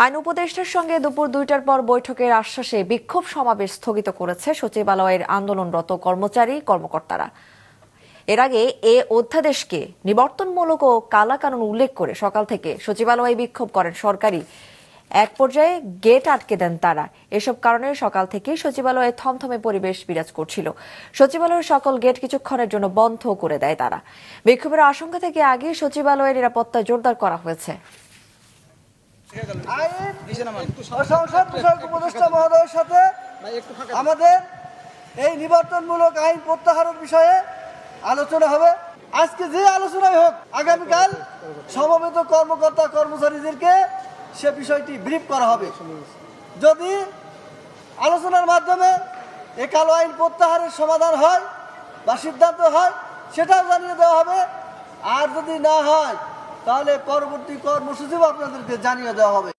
আইন উপদেষ্টার সঙ্গে দুপুর ২টার পর বৈঠকের আশ্বাসে বিক্ষোভ সমাবেশ স্থগিত করেছে সচিবালয়ের আন্দোলনরত কর্মচারী-কর্মকর্তারা। এর আগে এ অধ্যাদেশকে নিবর্তনমূলক ও কালাকানুন উল্লেখ করে সকাল থেকে সচিবালয়ে বিক্ষোভ করেন সরকারি। এক পর্যায়ে গেট আটকে দেন তারা। এসব কারণে সকাল থেকে সচিবালয়ে থমথমে পরিবেশ বিরাজ করছিল। সচিবালয়ের সকল গেট কিছুক্ষণের জন্য বন্ধ করে দেয় তারা। বিক্ষোভের আশঙ্কা থেকে আগে সচিবালয়ের নিরাপত্তা জোরদার করা হয়েছে। সংসদ বিষয়ক উপদেষ্টা মহোদয়ের সাথে আমাদের এই নিবর্তনমূলক আইন প্রত্যাহারের বিষয়ে আলোচনা হবে। আজকে যে আলোচনাই হোক, আগামীকাল সমবেত কর্মকর্তা কর্মচারীদেরকে সে বিষয়টি ব্রিফ করা হবে। যদি আলোচনার মাধ্যমে এই কালো আইন প্রত্যাহারের সমাধান হয় বা সিদ্ধান্ত হয়, সেটাও জানিয়ে দেওয়া হবে। আর যদি না হয়, তাহলে পরবর্তী কর্মসূচিও আপনাদেরকে জানিয়ে দেওয়া হবে।